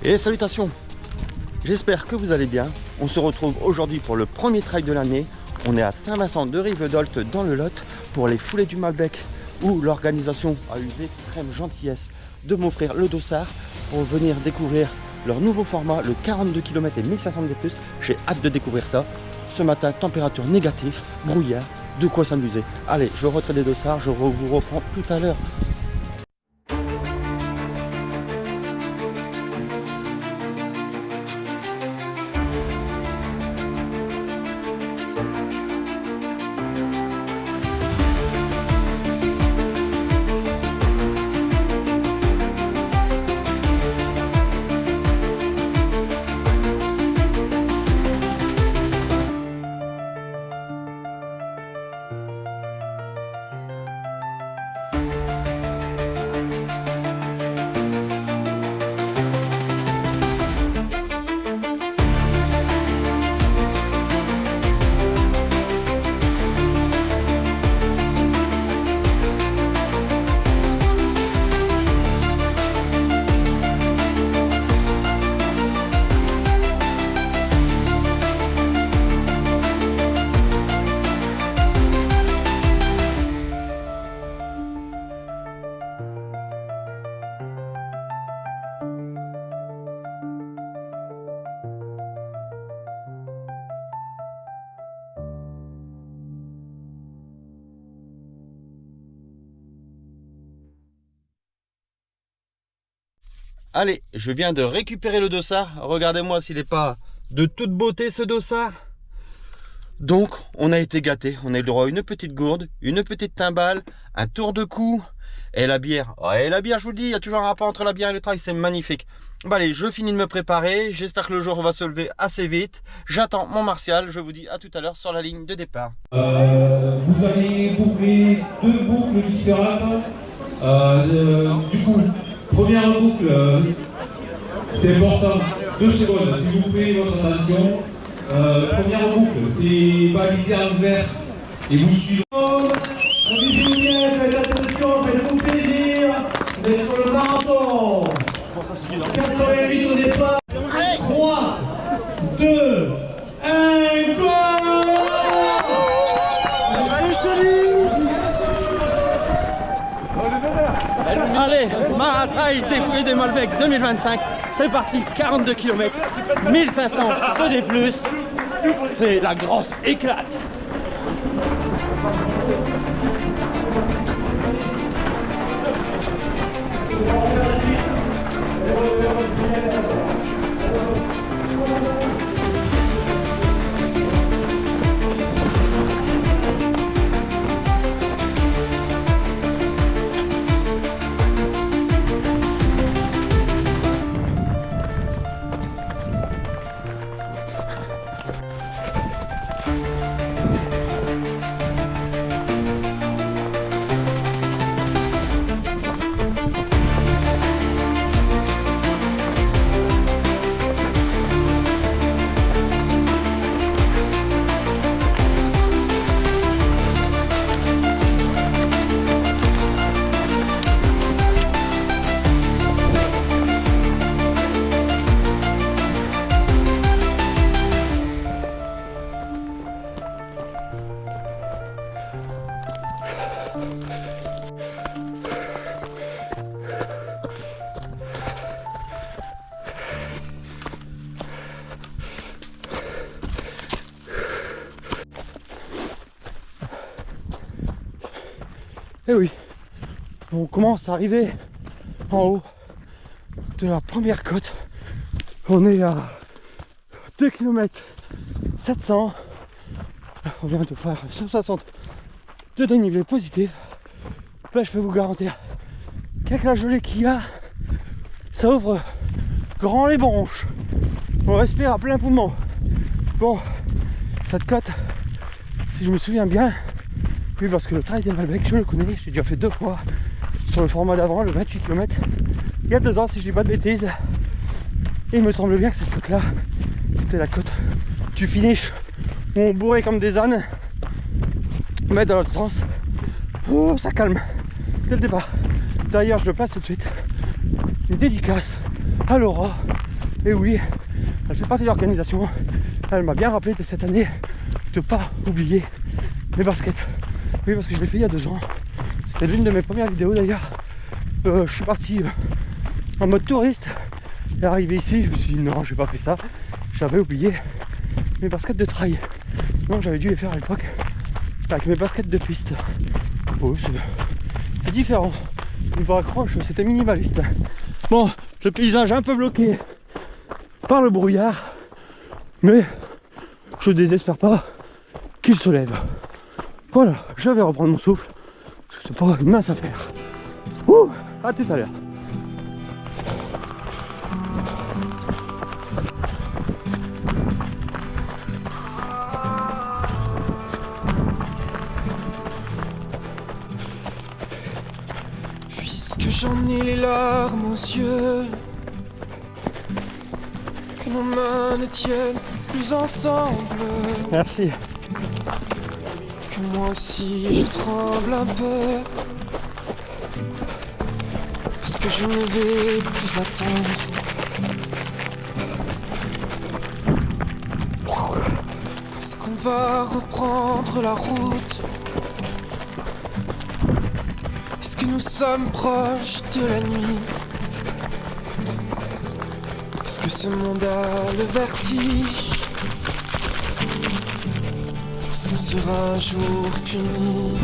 Et salutations, j'espère que vous allez bien. On se retrouve aujourd'hui pour le premier trail de l'année. On est à Saint-Vincent-de-Rivedolte dans le Lot pour les foulées du Malbec, où l'organisation a eu l'extrême gentillesse de m'offrir le dossard pour venir découvrir leur nouveau format, le 42 km et 1500 de plus. J'ai hâte de découvrir ça. Ce matin, température négative, brouillard, de quoi s'amuser. Allez, je retire des dossards, je vous reprends tout à l'heure. Allez, je viens de récupérer le dossard. Regardez-moi s'il n'est pas de toute beauté ce dossard. Donc, on a été gâtés. On a eu le droit à une petite gourde, une petite timbale, un tour de cou et la bière. Ouais, la bière, je vous le dis, il y a toujours un rapport entre la bière et le trail, c'est magnifique. Bon, allez, je finis de me préparer. J'espère que le jour va se lever assez vite. J'attends mon Martial. Je vous dis à tout à l'heure sur la ligne de départ. Vous allez boucler deux boucles différentes. Du coup, première boucle, c'est important, 2 secondes, s'il vous plaît, votre attention. Première boucle, c'est balisé en vert et vous suivez. Amusez-vous bien, faites attention, faites-vous plaisir, vous êtes sur le marathon. 88 au départ. 3, 2, 1, go! Allez, salut! Allez, Maratrail défoulé des Malbec 2025, c'est parti, 42 km, 1500 de D+, c'est la grosse éclate. Et oui, on commence à arriver en haut de la première côte. On est à 2 km 700. On vient de faire 160 de dénivelé positif. Là, je peux vous garantir qu'avec la gelée qu'il y a, ça ouvre grand les bronches. On respire à plein poumon. Bon, cette côte, si je me souviens bien, oui, parce que le trail des Malbec, je le connais, j'ai déjà fait 2 fois sur le format d'avant, le 28 km, il y a 2 ans, si je dis pas de bêtises. Et il me semble bien que cette côte là, c'était la côte du finish, où on bourrait comme des ânes, mais dans l'autre sens, oh, ça calme dès le départ. D'ailleurs, je le place tout de suite, une dédicace à Laura Et oui, elle fait partie de l'organisation. Elle m'a bien rappelé de cette année de pas oublier mes baskets. Oui, parce que je l'ai fait il y a 2 ans. C'était l'une de mes premières vidéos d'ailleurs. Je suis parti en mode touriste. Et arrivé ici, je me suis dit non, j'ai pas fait ça. J'avais oublié mes baskets de trail. Non, j'avais dû les faire à l'époque avec mes baskets de piste. Oh, c'est différent. Niveau accroche, c'était minimaliste. Bon, le paysage est un peu bloqué par le brouillard, mais je désespère pas qu'il se lève. Voilà, je vais reprendre mon souffle, parce que c'est pas une mince affaire. Ouh, à tout à l'heure. Puisque j'en ai les larmes aux yeux, que nos mains ne tiennent plus ensemble, Merci. que moi aussi je tremble un peu, parce que je ne vais plus attendre. Est-ce qu'on va reprendre la route? Est-ce que nous sommes proches de la nuit? Est-ce que ce monde a le vertige? Est-ce qu'on sera un jour puni?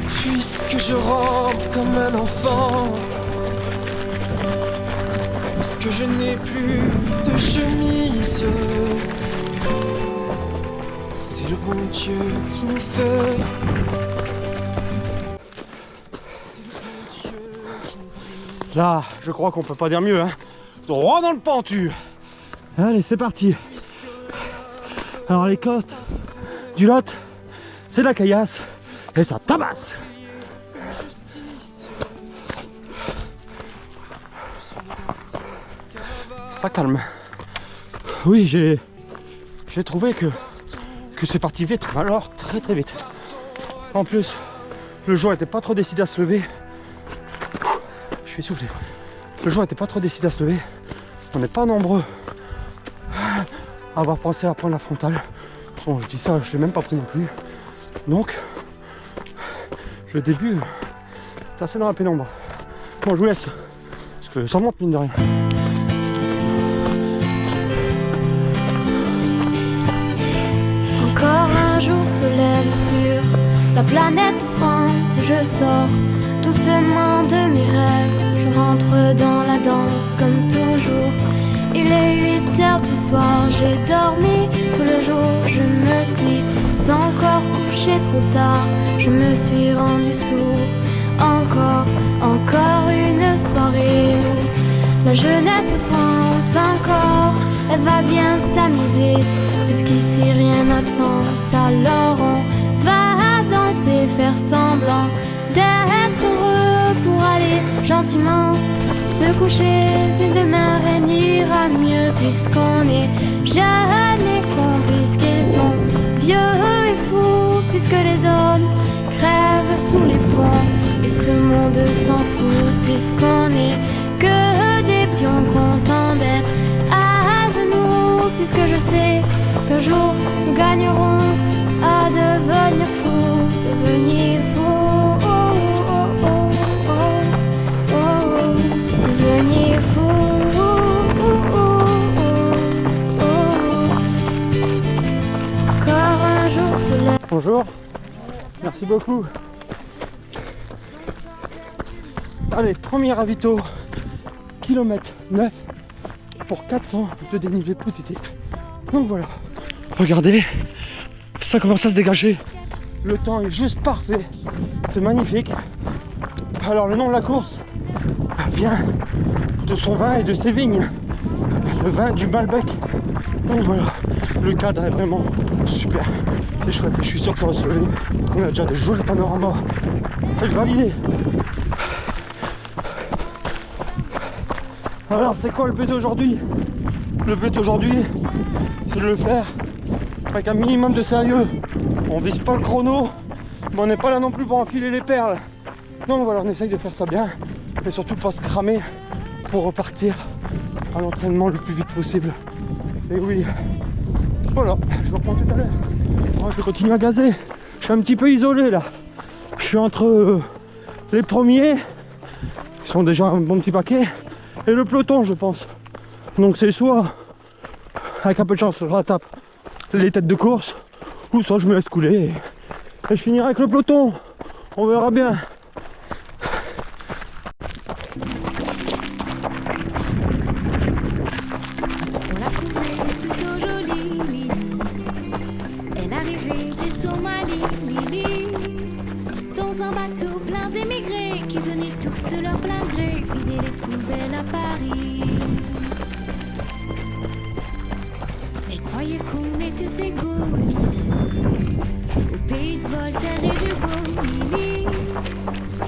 Puisque je rampe comme un enfant, puisque je n'ai plus de chemise, c'est le bon Dieu qui nous fait. C'est le bon Dieu qui nous brille. Là, je crois qu'on peut pas dire mieux, hein. Droit dans le pentu. Allez, c'est parti. Alors les côtes du Lot, c'est de la caillasse et ça tabasse. Ça calme. Oui, j'ai trouvé que c'est parti vite, alors très très vite. En plus, le jour était pas trop décidé à se lever. Je suis essoufflé. Le jour était pas trop décidé à se lever. On n'est pas nombreux à avoir pensé à prendre la frontale. Bon, je dis ça, je l'ai même pas pris non plus. Donc, le début, c'est assez dans la pénombre. Bon, je vous laisse. Parce que ça monte mine de rien. Encore un jour se lève sur la planète France et je sors doucement de mes rêves. Je rentre dans la danse comme toujours. Il est 8h du soir, j'ai dormi tout le jour. Je me suis encore couché trop tard. Je me suis rendu sourd. Encore une soirée où la jeunesse France encore. Elle va bien s'amuser, puisqu'ici rien n'a de sens. Alors on va danser, faire semblant d'être heureux pour aller gentiment se coucher. Mais demain rien ira mieux, puisqu'on est jeunes et cons, puisqu'ils sont vieux et fous, puisque les hommes crèvent sous les ponts et ce monde s'en fout, puisqu'on est que des pions contents d'être à genoux, puisque je sais qu'un jour nous gagnerons à devenir fous, devenir fous, oh, oh, oh, oh, oh, devenir fous, oh, oh, oh, oh. Encore un jour se lève. Bonjour. Merci beaucoup. Allez, premier ravito, kilomètre 9 pour 400 de dénivelé positif. Donc voilà, regardez, ça commence à se dégager. Le temps est juste parfait, c'est magnifique. Alors le nom de la course vient de son vin et de ses vignes, le vin du Malbec. Donc voilà, le cadre est vraiment super, c'est chouette, je suis sûr que ça va se lever. On a déjà des jolis panoramas, c'est validé. Alors c'est quoi le but aujourd'hui? Le but aujourd'hui, c'est de le faire avec un minimum de sérieux. On vise pas le chrono, mais on n'est pas là non plus pour enfiler les perles. Donc voilà, on essaye de faire ça bien, et surtout pas se cramer pour repartir à l'entraînement le plus vite possible. Et oui, voilà, je vous reprends tout à l'heure. Je vais continuer à gazer. Je suis un petit peu isolé là. Je suis entre les premiers, qui sont déjà un bon petit paquet, et le peloton, je pense. Donc c'est soit, avec un peu de chance, je rattrape les têtes de course, ou soit je me laisse couler et je finirai avec le peloton. On verra bien. On l'a trouvée plutôt jolie, Lily. Elle arrivait des Somalie, Lily. Dans un bateau plein d'émigrés qui venaient tous de leur plein gré vider les poubelles à Paris. Elle croyait qu'on était égaux, Lily. Au pays de Voltaire et d'Hugo, Lily.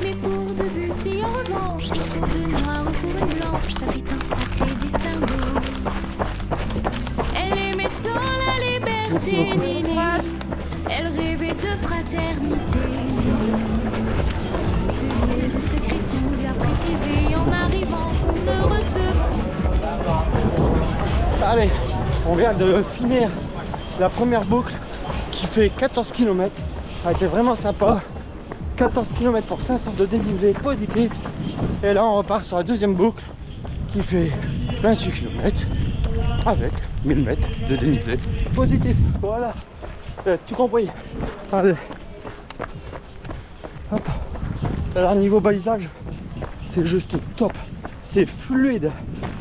Mais pour Debussy, en revanche, il faut deux noirs pour une blanche, ça fait un sacré distinguo. Elle aimait tant la liberté, Lily. Elle rêvait de fraternité, Lily. Un hôtelier rue Secréton lui a précisé en arrivant qu'on ne recevait. Allez, on vient de finir la première boucle qui fait 14 km. Ça a été vraiment sympa. 14 km pour 500 de dénivelé positif. Et là on repart sur la deuxième boucle qui fait 28 km avec 1000 mètres de dénivelé positif. Voilà, tout compris. Allez, hop. Alors niveau balisage, c'est juste top. C'est fluide.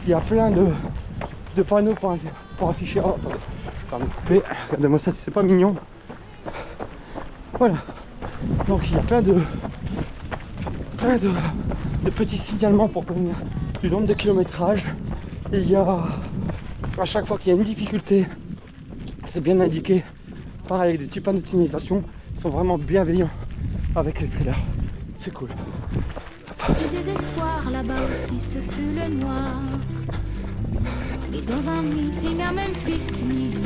Il y a plein de panneaux pour afficher. Oh, attendez, je vais me couper. Regardez-moi ça, c'est pas mignon. Voilà. Donc il y a plein de petits signalements pour prévenir du nombre de kilométrage. Et il y a, à chaque fois qu'il y a une difficulté, c'est bien indiqué. Pareil, avec des petits panneaux de signalisation, ils sont vraiment bienveillants avec les trailers. C'est cool. Du désespoir, là-bas aussi, ce fut le noir. Et dans un meeting à Memphis, Lily,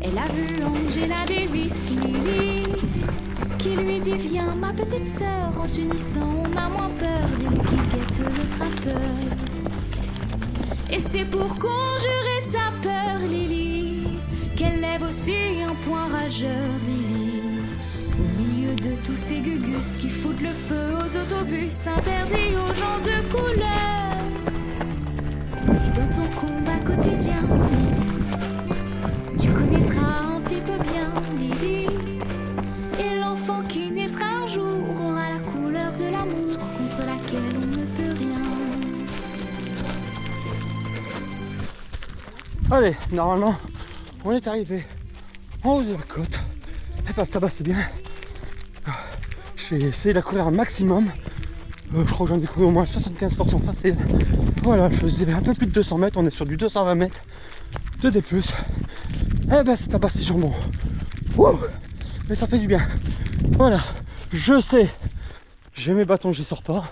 elle a vu Angela Davis, Lily, qui lui dit viens ma petite sœur, en s'unissant on a moins peur des loups qui guettent le trappeur. Et c'est pour conjurer sa peur, Lily, qu'elle lève aussi un poing rageur, Lily, au milieu de tous ces gugus qui foutent le feu aux autobus interdits aux gens de couleur. Et dans ton combat quotidien, Lily, tu connaîtras un petit peu bien, Lily. Et l'enfant qui naîtra un jour aura la couleur de l'amour contre laquelle on ne peut rien. Allez, normalement, on est arrivé en haut de la côte. Et pas tabac, c'est bien. J'ai essayé de la courir un maximum. Je crois que j'en ai couru au moins 75% facile. Voilà, je faisais un peu plus de 200 mètres. On est sur du 220 mètres de D+. Eh ben, c'est tabac, c'est jambon. Wouh! Mais ça fait du bien. Voilà, je sais. J'ai mes bâtons, je les sors pas.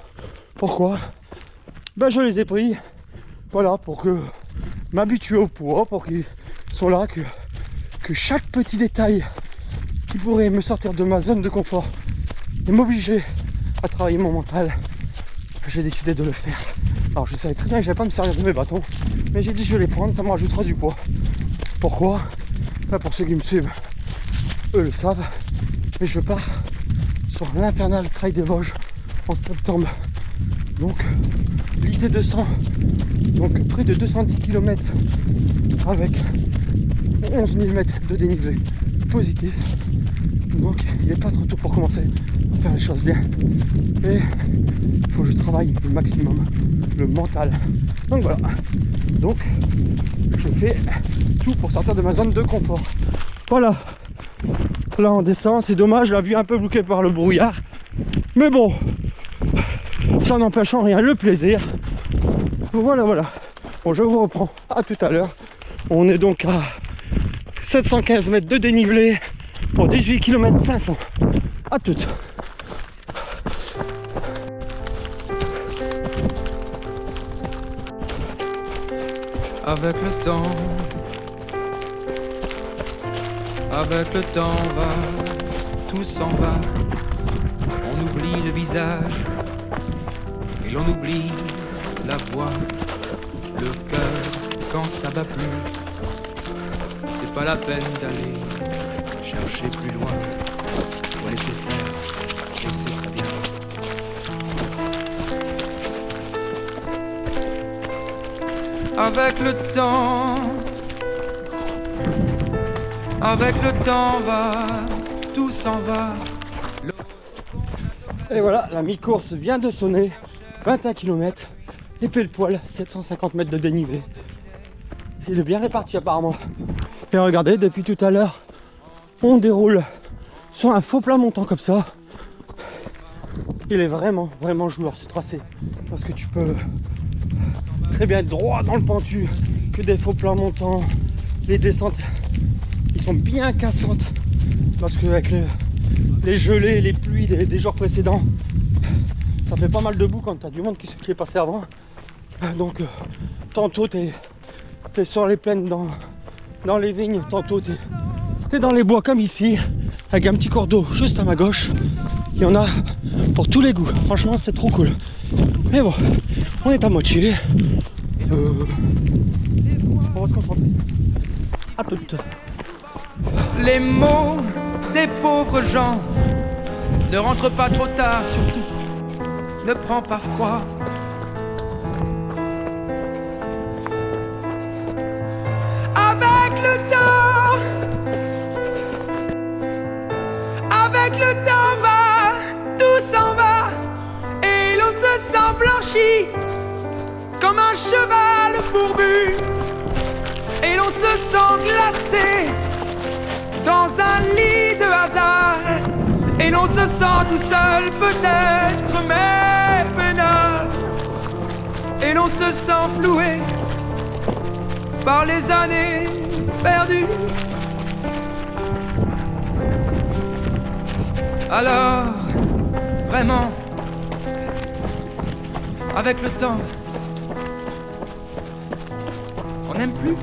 Pourquoi? Ben, je les ai pris. Voilà, pour que m'habituer au poids, pour qu'ils soient là, que chaque petit détail qui pourrait me sortir de ma zone de confort et m'obliger à travailler mon mental, j'ai décidé de le faire. Alors je savais très bien que j'allais pas me servir de mes bâtons, mais j'ai dit je vais les prendre, ça me rajoutera du poids. Pourquoi? Pas pour ceux qui me suivent, eux le savent, mais je pars sur l'infernal Trail des Vosges en septembre. Donc l'idée 200, donc près de 210 km avec 11 000 mètres de dénivelé positif. Donc il n'est pas trop tôt pour commencer à faire les choses bien. Et il faut que je travaille le maximum le mental. Donc voilà. Donc je fais tout pour sortir de ma zone de confort. Voilà. Là on descend, c'est dommage, la vue est un peu bloquée par le brouillard. Mais bon, ça n'empêche en rien le plaisir. Voilà, voilà. Bon, je vous reprends à tout à l'heure. On est donc à 715 mètres de dénivelé pour 18 km 500. À toutes. Avec le temps va, tout s'en va. On oublie le visage et l'on oublie la voix, le cœur quand ça bat plus. C'est pas la peine d'aller chercher plus loin, faut laisser faire et c'est très bien. Avec le temps va, tout s'en va. Et voilà, la mi-course vient de sonner, 21 km, et pile poil, 750 mètres de dénivelé. Il est bien réparti apparemment. Et regardez, depuis tout à l'heure, on déroule sur un faux plat montant comme ça. Il est vraiment joueur ce tracé, parce que tu peux très bien être droit dans le pentu, que des faux plats montants. Les descentes, ils sont bien cassantes, parce que avec les gelées, les pluies des jours précédents, ça fait pas mal de boue quand tu as du monde qui est passé avant. Donc tantôt tu es sur les plaines dans les vignes, tantôt tu es dans les bois comme ici, avec un petit cours d'eau juste à ma gauche. Il y en a pour tous les goûts, franchement c'est trop cool. Mais bon, on est à moitié. On va se concentrer. À toutes. Les mots des pauvres gens, ne rentre pas trop tard, surtout ne prends pas froid. Avec le temps va, tout s'en va, et l'on se sent blanchi comme un cheval fourbu, et l'on se sent glacé dans un lit de hasard, et l'on se sent tout seul peut-être, mais peinard, et l'on se sent floué par les années perdues. Alors, vraiment, avec le temps, on n'aime plus.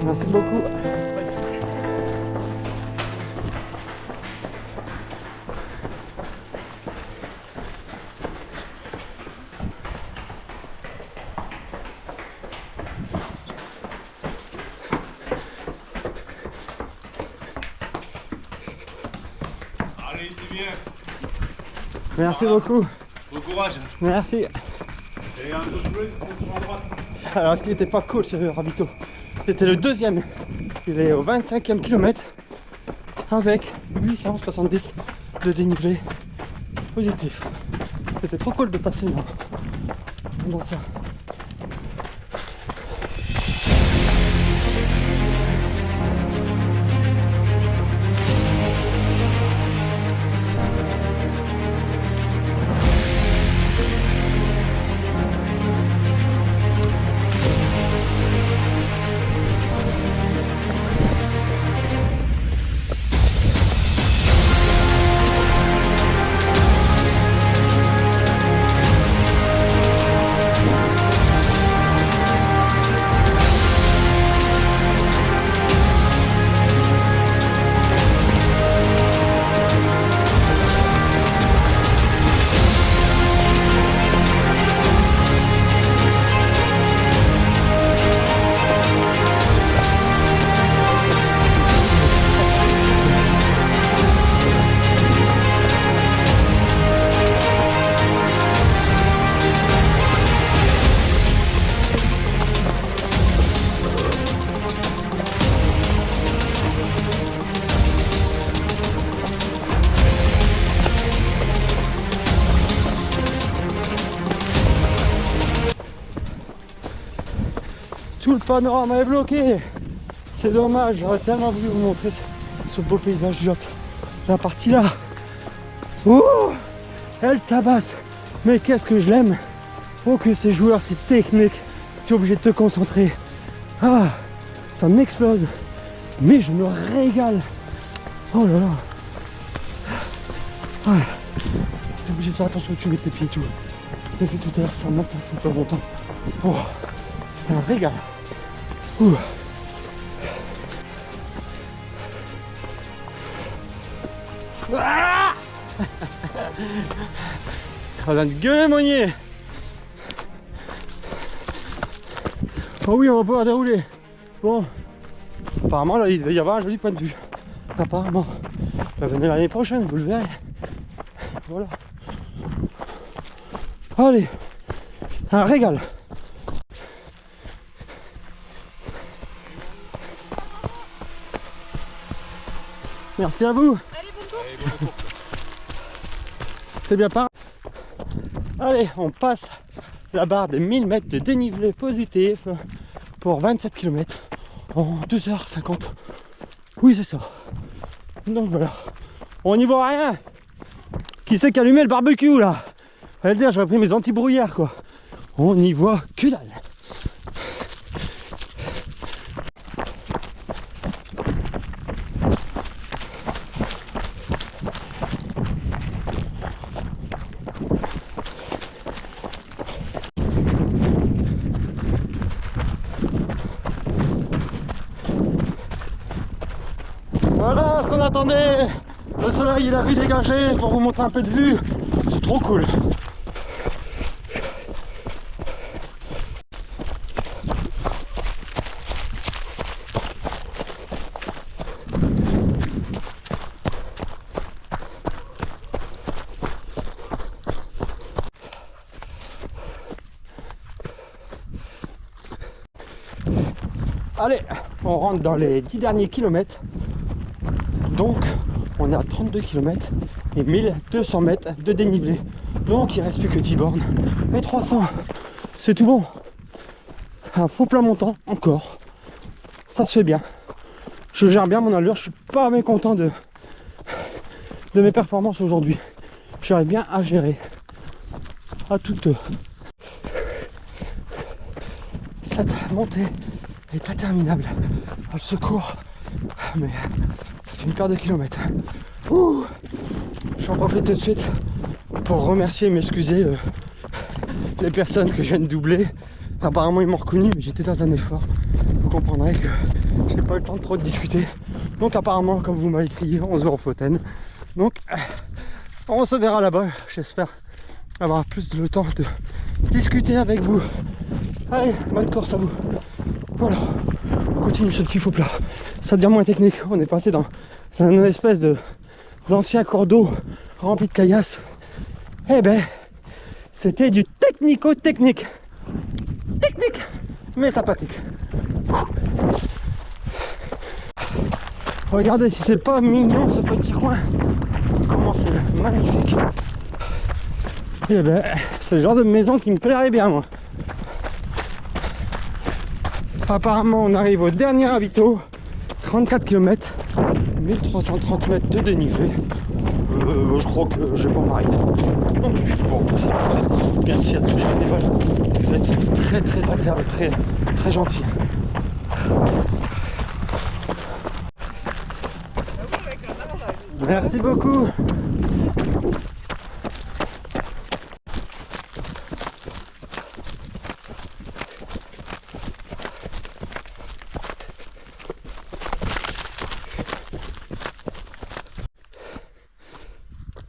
Merci beaucoup. Allez, c'est bien. Merci beaucoup. Bon courage. Merci. Et un peu plus pour à droite. Alors ce qui n'était pas cool sur Ravito, c'était le deuxième. Il est au 25e kilomètre avec 870 de dénivelé positif. C'était trop cool de passer dans ça. Tout le panorama est bloqué. C'est dommage, j'aurais tellement voulu vous montrer ce beau paysage du Lot. La partie là. Ouh, elle tabasse. Mais qu'est-ce que je l'aime. Oh que ces joueurs, c'est technique. Tu es obligé de te concentrer. Ah, ça m'explose. Mais je me régale. Oh là là. Ah, tu es obligé de faire attention où tu mets tes pieds et tout. Depuis tout à l'heure, ça monte un peu longtemps. Oh, c'est un régal. Ouh. Ah, On vient de gueuler Monnier. Oh oui, on va pouvoir dérouler. Bon, apparemment là il devait y avoir un joli point de vue. Apparemment, venez l'année prochaine, vous le verrez. Voilà. Allez, un régal. Merci à vous. C'est bien parti. Allez, on passe la barre des 1000 mètres de dénivelé positif pour 27 km en 2h50. Oui, c'est ça. Donc voilà. On n'y voit rien. Qui c'est qui a allumé le barbecue là? Fallait le dire, j'aurais pris mes anti-brouillards quoi. On n'y voit que dalle. Voilà ce qu'on attendait. Le soleil il a vu dégager pour vous montrer un peu de vue. C'est trop cool. Allez, on rentre dans les 10 derniers kilomètres. Donc, on est à 32 km et 1200 mètres de dénivelé. Donc, il ne reste plus que 10 bornes. Et 300, c'est tout bon. Un faux plat montant, encore. Ça se fait bien. Je gère bien mon allure. Je suis pas mécontent de mes performances aujourd'hui. J'arrive bien à gérer. À toute. Cette montée est interminable. Le secours, mais ça fait une paire de kilomètres. Ouh, j'en profite tout de suite pour remercier et m'excuser les personnes que je viens de doubler. Apparemment ils m'ont reconnu, mais j'étais dans un effort. Vous comprendrez que j'ai pas eu le temps de trop discuter. Donc apparemment, comme vous m'avez crié, on se voit en Fautaine. Donc on se verra là-bas. J'espère avoir plus le temps de discuter avec vous. Allez, bonne course à vous. Voilà, on continue ce petit faux plat. Ça devient moins technique. On est passé dans une espèce d'ancien cours d'eau rempli de caillasses. Eh ben, c'était du technico-technique. Technique, mais sympathique. Regardez si c'est pas mignon ce petit coin. Comment c'est magnifique. Eh ben, c'est le genre de maison qui me plairait bien, moi. Apparemment, on arrive au dernier ravito, 34 km, 1330 mètres de dénivelé. Je crois que j'ai pas pareil. Non plus. Bon, merci à tous les bénévoles. Vous êtes très très agréables, très très gentils. Merci beaucoup.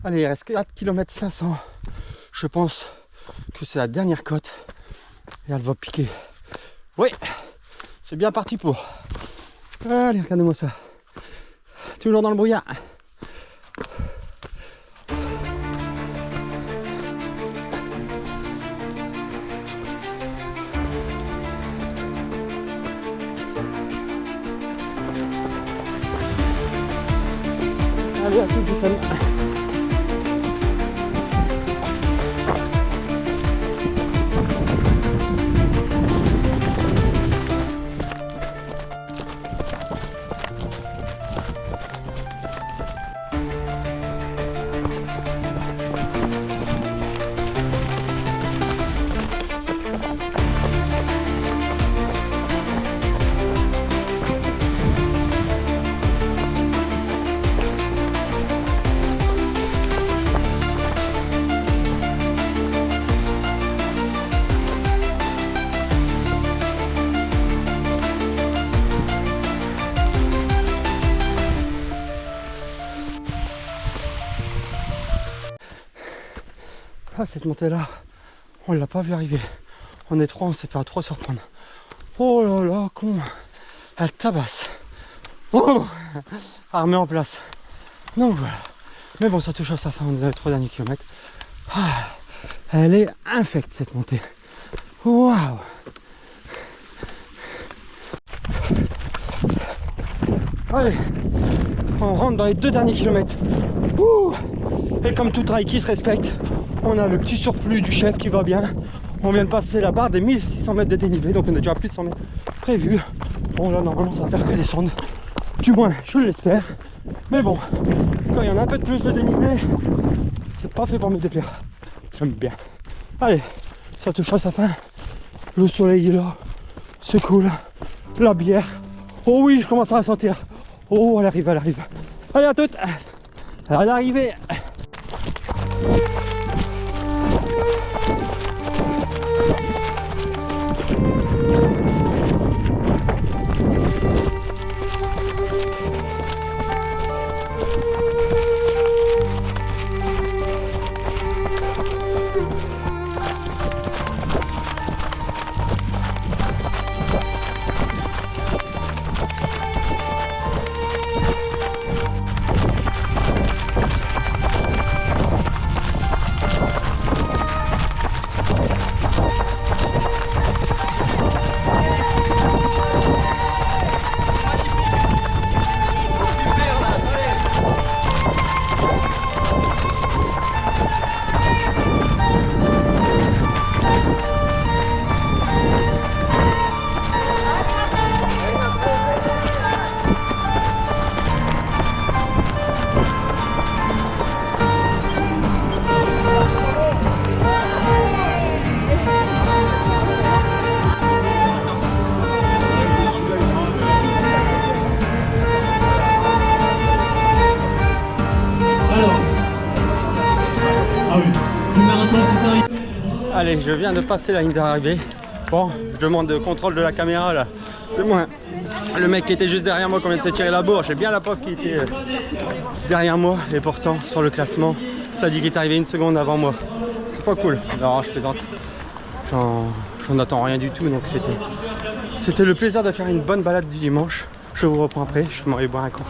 Allez, il reste 4 km 500. Je pense que c'est la dernière côte. Et elle va piquer. Oui, c'est bien parti pour. Allez, regardez-moi ça. Toujours dans le brouillard. Allez, à tout de suite. Ah, cette montée là, on l'a pas vu arriver. On est trois, on s'est fait à trois surprendre. Oh là là, con. Elle tabasse. Oh, elle remet en place. Donc voilà. Mais bon, ça touche à sa fin, on est dans les 3 derniers kilomètres. Ah, elle est infecte cette montée. Waouh. Allez, on rentre dans les 2 derniers kilomètres. Ouh. Et comme tout trail qui se respecte, on a le petit surplus du chef qui va bien. On vient de passer la barre des 1600 mètres de dénivelé, donc on est déjà à plus de 100 mètres prévu. Bon là normalement ça va faire que descendre. Du moins je l'espère. Mais bon, quand il y en a un peu de plus de dénivelé, c'est pas fait pour me déplaire. J'aime bien. Allez, ça touche à sa fin. Le soleil est là. C'est cool. La bière. Oh oui, je commence à la sentir. Oh, elle arrive, elle arrive. Allez, à toutes. À l'arrivée. Allez, je viens de passer la ligne d'arrivée. Bon, je demande le contrôle de la caméra là. C'est moi. Le mec qui était juste derrière moi, qui vient de se tirer la bourre. J'ai bien la pauvre qui était derrière moi. Et pourtant, sur le classement, ça dit qu'il est arrivé 1 seconde avant moi. C'est pas cool. Non, je plaisante. J'en attends rien du tout. Donc c'était le plaisir de faire une bonne balade du dimanche. Je vous reprends après. Je m'en vais boire un coup.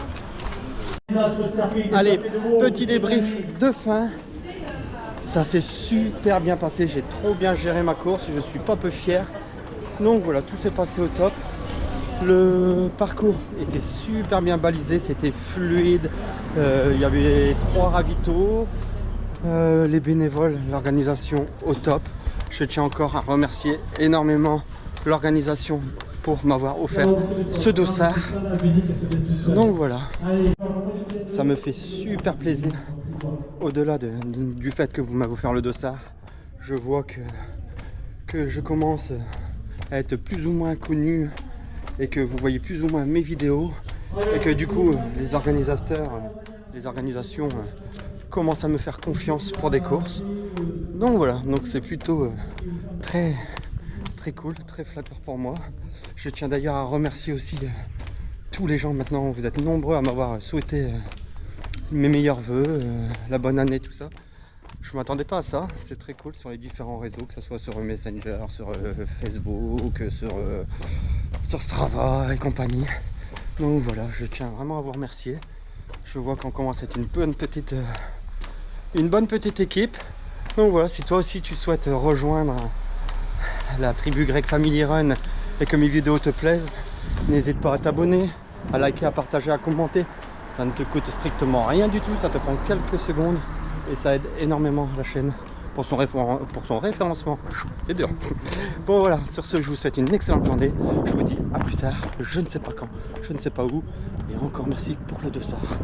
Allez, petit débrief de fin. Ça s'est super bien passé, j'ai trop bien géré ma course, je suis pas peu fier. Donc voilà, tout s'est passé au top. Le parcours était super bien balisé, c'était fluide. Il y avait 3 ravitaux, les bénévoles, l'organisation au top. Je tiens encore à remercier énormément l'organisation pour m'avoir offert ce dossard. Donc voilà, ça me fait super plaisir. Au-delà du fait que vous m'avez offert le dossard, je vois que je commence à être plus ou moins connu et que vous voyez plus ou moins mes vidéos et que du coup les organisateurs, les organisations commencent à me faire confiance pour des courses. Donc voilà, donc c'est plutôt très cool, très flatteur pour moi. Je tiens d'ailleurs à remercier aussi tous les gens. Maintenant vous êtes nombreux à m'avoir souhaité mes meilleurs vœux, la bonne année, tout ça. Je m'attendais pas à ça, c'est très cool sur les différents réseaux, que ce soit sur Messenger, sur Facebook, sur Strava et compagnie. Donc voilà, je tiens vraiment à vous remercier. Je vois qu'on commence à être une bonne petite équipe. Donc voilà, si toi aussi tu souhaites rejoindre la tribu Greg Family Run et que mes vidéos te plaisent, n'hésite pas à t'abonner, à liker, à partager, à commenter. Ça ne te coûte strictement rien du tout, ça te prend quelques secondes et ça aide énormément la chaîne pour son référencement. C'est dur. Bon voilà, sur ce je vous souhaite une excellente journée. Je vous dis à plus tard, je ne sais pas quand, je ne sais pas où. Et encore merci pour le dossard.